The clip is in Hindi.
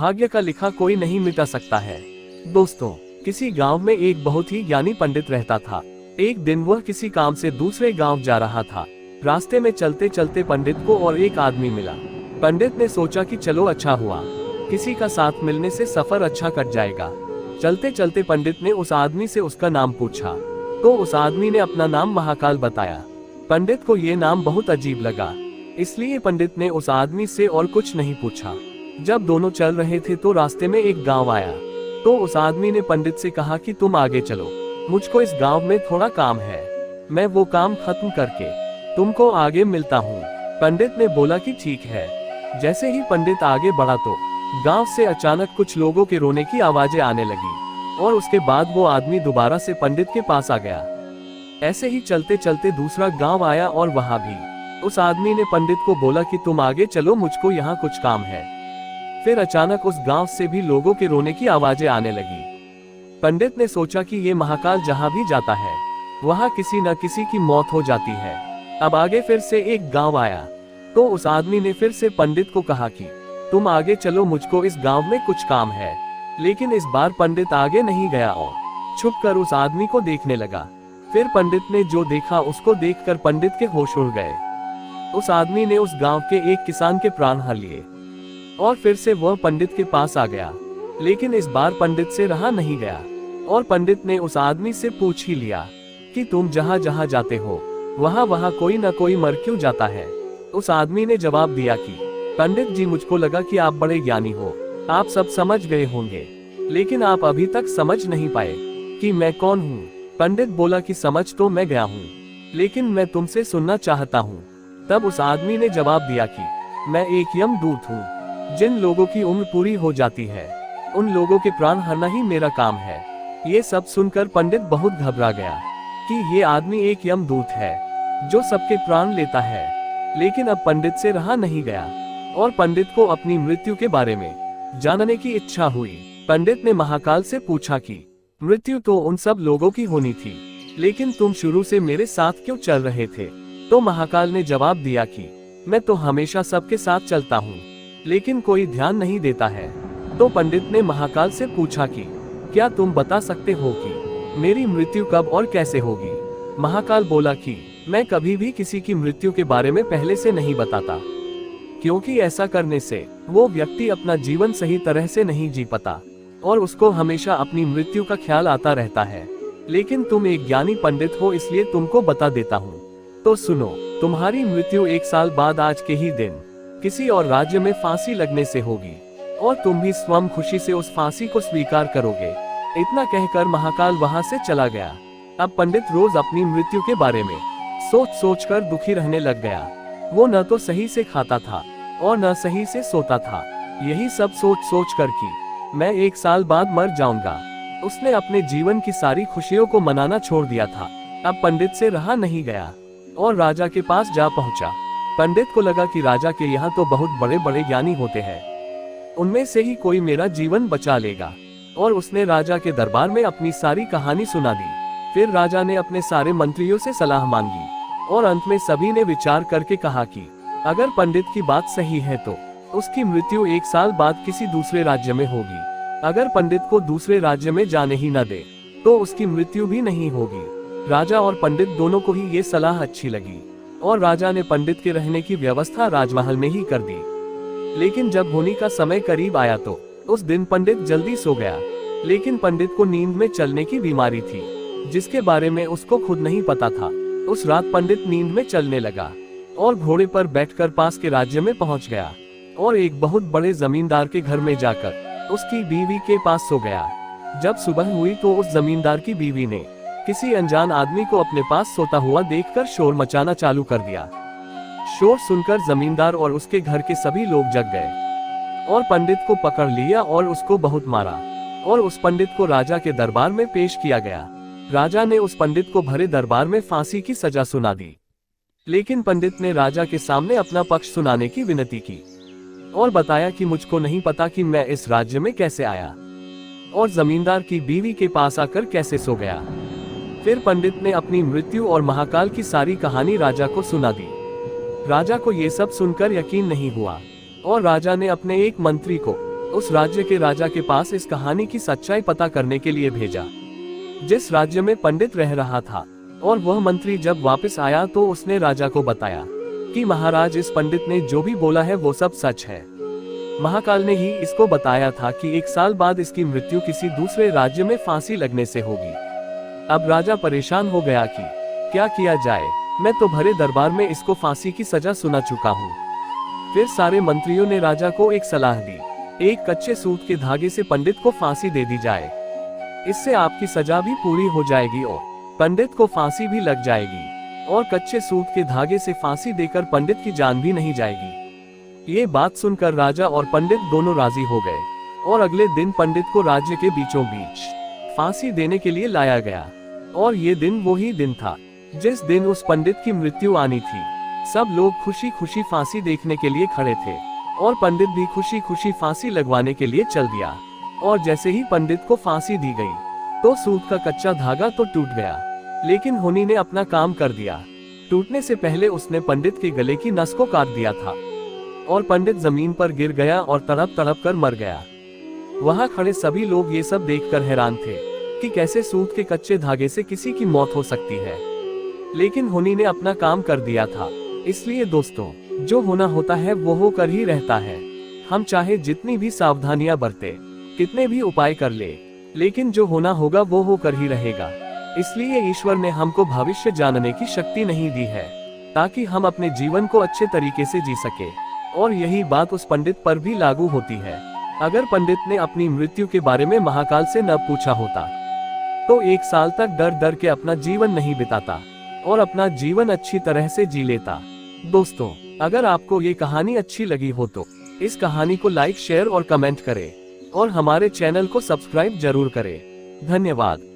भाग्य का लिखा कोई नहीं मिटा सकता है। दोस्तों, किसी गांव में एक बहुत ही ज्ञानी पंडित रहता था। एक दिन वह किसी काम से दूसरे गांव जा रहा था। रास्ते में चलते चलते पंडित को और एक आदमी मिला। पंडित ने सोचा कि चलो अच्छा हुआ, किसी का साथ मिलने से सफर अच्छा कट जाएगा। चलते चलते पंडित ने उस आदमी से उसका नाम पूछा, तो उस आदमी ने अपना नाम महाकाल बताया। पंडित को ये नाम बहुत अजीब लगा, इसलिए पंडित ने उस आदमी से और कुछ नहीं पूछा। जब दोनों चल रहे थे तो रास्ते में एक गांव आया। तो उस आदमी ने पंडित से कहा कि तुम आगे चलो, मुझको इस गांव में थोड़ा काम है, मैं वो काम खत्म करके तुमको आगे मिलता हूँ। पंडित ने बोला कि ठीक है। जैसे ही पंडित आगे बढ़ा तो गांव से अचानक कुछ लोगों के रोने की आवाजें आने लगी और उसके बाद वो आदमी दोबारा से पंडित के पास आ गया। ऐसे ही चलते चलते दूसरा गांव आया और वहां भी उस आदमी ने पंडित को बोला कि तुम आगे चलो, मुझको यहाँ कुछ काम है। फिर अचानक उस गांव से भी लोगों के रोने की आवाजें आने लगी। पंडित ने सोचा कि ये महाकाल जहाँ भी जाता है वहाँ किसी न किसी की मौत हो जाती है। अब आगे फिर से एक गांव आया, तो उस आदमी ने फिर से पंडित को कहा कि तुम आगे चलो, मुझको इस गांव में कुछ काम है। लेकिन इस बार पंडित आगे नहीं गया और छुपकर उस आदमी को देखने लगा। फिर पंडित ने जो देखा उसको देखकर पंडित के होश उड़ गए। उस आदमी ने उस गांव के एक किसान के प्राण हर लिए और फिर से वह पंडित के पास आ गया। लेकिन इस बार पंडित से रहा नहीं गया और पंडित ने उस आदमी से पूछ ही लिया कि तुम जहाँ जहाँ जाते हो वहाँ वहाँ कोई न कोई मर क्यों जाता है। उस आदमी ने जवाब दिया कि पंडित जी, मुझको लगा कि आप बड़े ज्ञानी हो, आप सब समझ गए होंगे, लेकिन आप अभी तक समझ नहीं पाए कि मैं कौन हूँ। पंडित बोला कि समझ तो मैं गया हूँ, लेकिन मैं तुमसे सुनना चाहता हूँ। तब उस आदमी ने जवाब दिया कि मैं एक यमदूत हूँ। जिन लोगों की उम्र पूरी हो जाती है उन लोगों के प्राण हरना ही मेरा काम है। ये सब सुनकर पंडित बहुत घबरा गया कि ये आदमी एक यमदूत है जो सबके प्राण लेता है। लेकिन अब पंडित से रहा नहीं गया और पंडित को अपनी मृत्यु के बारे में जानने की इच्छा हुई। पंडित ने महाकाल से पूछा कि मृत्यु तो उन सब लोगों की होनी थी, लेकिन तुम शुरू से मेरे साथ क्यों चल रहे थे। तो महाकाल ने जवाब दिया कि मैं तो हमेशा सबके साथ चलता हूँ, लेकिन कोई ध्यान नहीं देता है। तो पंडित ने महाकाल से पूछा कि क्या तुम बता सकते हो कि मेरी मृत्यु कब और कैसे होगी। महाकाल बोला कि मैं कभी भी किसी की मृत्यु के बारे में पहले से नहीं बताता, क्योंकि ऐसा करने से वो व्यक्ति अपना जीवन सही तरह से नहीं जी पाता और उसको हमेशा अपनी मृत्यु का ख्याल आता रहता है। लेकिन तुम एक ज्ञानी पंडित हो, इसलिए तुमको बता देता हूँ। तो सुनो, तुम्हारी मृत्यु 1 साल बाद आज के ही दिन किसी और राज्य में फांसी लगने से होगी और तुम भी स्वयं खुशी से उस फांसी को स्वीकार करोगे। इतना कहकर महाकाल वहां से चला गया। अब पंडित रोज अपनी मृत्यु के बारे में सोच सोच कर दुखी रहने लग गया। वो न तो सही से खाता था और न सही से सोता था। यही सब सोच सोच कर कि मैं 1 साल बाद मर जाऊंगा, उसने अपने जीवन की सारी खुशियों को मनाना छोड़ दिया था। अब पंडित से रहा नहीं गया और राजा के पास जा पहुंचा। पंडित को लगा कि राजा के यहाँ तो बहुत बड़े बड़े ज्ञानी होते हैं, उनमें से ही कोई मेरा जीवन बचा लेगा। और उसने राजा के दरबार में अपनी सारी कहानी सुना दी। फिर राजा ने अपने सारे मंत्रियों से सलाह मांगी और अंत में सभी ने विचार करके कहा कि अगर पंडित की बात सही है तो उसकी मृत्यु 1 साल बाद किसी दूसरे राज्य में होगी। अगर पंडित को दूसरे राज्य में जाने ही न दे तो उसकी मृत्यु भी नहीं होगी। राजा और पंडित दोनों को ही ये सलाह अच्छी लगी और राजा ने पंडित के रहने की व्यवस्था राजमहल में ही कर दी। लेकिन जब होने का समय करीब आया तो उस दिन पंडित जल्दी सो गया। लेकिन पंडित को नींद में चलने की बीमारी थी, जिसके बारे में उसको खुद नहीं पता था। उस रात पंडित नींद में चलने लगा और घोड़े पर बैठकर पास के राज्य में पहुंच गया और एक बहुत बड़े जमींदार के घर में जाकर उसकी बीवी के पास सो गया। जब सुबह हुई तो उस जमींदार की बीवी ने किसी अनजान आदमी को अपने पास सोता हुआ देखकर शोर मचाना चालू कर दिया। शोर सुनकर जमींदार और उसके घर के सभी लोग जग गए और पंडित को पकड़ लिया और उसको बहुत मारा और उस पंडित को राजा के दरबार में पेश किया गया। राजा ने उस पंडित को भरे दरबार में फांसी की सजा सुना दी। लेकिन पंडित ने राजा के सामने अपना पक्ष सुनाने की विनती की और बताया कि मुझको नहीं पता कि मैं इस राज्य में कैसे आया और जमींदार की बीवी के पास आकर कैसे सो गया। फिर पंडित ने अपनी मृत्यु और महाकाल की सारी कहानी राजा को सुना दी। राजा को ये सब सुनकर यकीन नहीं हुआ और राजा ने अपने एक मंत्री को उस राज्य के राजा के पास इस कहानी की सच्चाई पता करने के लिए भेजा। जिस राज्य में पंडित रह रहा था, और वह मंत्री जब वापस आया तो उसने राजा को बताया कि महाराज, इस पंडित ने जो भी बोला है वो सब सच है। महाकाल ने ही इसको बताया था कि 1 साल बाद इसकी मृत्यु किसी दूसरे राज्य में फांसी लगने से होगी। अब राजा परेशान हो गया कि क्या किया जाए, मैं तो भरे दरबार में इसको फांसी की सजा सुना चुका हूँ। फिर सारे मंत्रियों ने राजा को एक सलाह दी, एक कच्चे सूत के धागे से पंडित को फांसी दे दी जाए। इससे आपकी सजा भी पूरी हो जाएगी और पंडित को फांसी भी लग जाएगी, और कच्चे सूत के धागे से फांसी देकर पंडित की जान भी नहीं जाएगी। ये बात सुनकर राजा और पंडित दोनों राजी हो गए, और अगले दिन पंडित को राज्य के बीचों बीच फांसी देने के लिए लाया गया। और ये दिन वही दिन था जिस दिन उस पंडित की मृत्यु आनी थी। सब लोग खुशी खुशी फांसी देखने के लिए खड़े थे, और पंडित भी खुशी खुशी फांसी लगवाने के लिए चल दिया। और जैसे ही पंडित को फांसी दी गई तो सूत का कच्चा धागा तो टूट गया, लेकिन होनी ने अपना काम कर दिया। टूटने से पहले उसने पंडित के गले की नस को काट दिया था, और पंडित जमीन पर गिर गया और तड़प तड़प कर मर गया। वहां खड़े सभी लोग ये सब देखकर हैरान थे कि कैसे सूत के कच्चे धागे से किसी की मौत हो सकती है, लेकिन होनी ने अपना काम कर दिया था। इसलिए दोस्तों, जो होना होता है वो होकर ही रहता है। हम चाहे जितनी भी सावधानियां बरते, कितने भी उपाय कर ले, लेकिन जो होना होगा वो होकर ही रहेगा। इसलिए ईश्वर ने हमको भविष्य जानने की शक्ति नहीं दी है, ताकि हम अपने जीवन को अच्छे तरीके से जी सके। और यही बात उस पंडित पर भी लागू होती है। अगर पंडित ने अपनी मृत्यु के बारे में महाकाल से न पूछा होता तो 1 साल तक डर डर के अपना जीवन नहीं बिताता और अपना जीवन अच्छी तरह से जी लेता। दोस्तों, अगर आपको ये कहानी अच्छी लगी हो तो इस कहानी को लाइक, शेयर और कमेंट करें, और हमारे चैनल को सब्सक्राइब जरूर करें। धन्यवाद।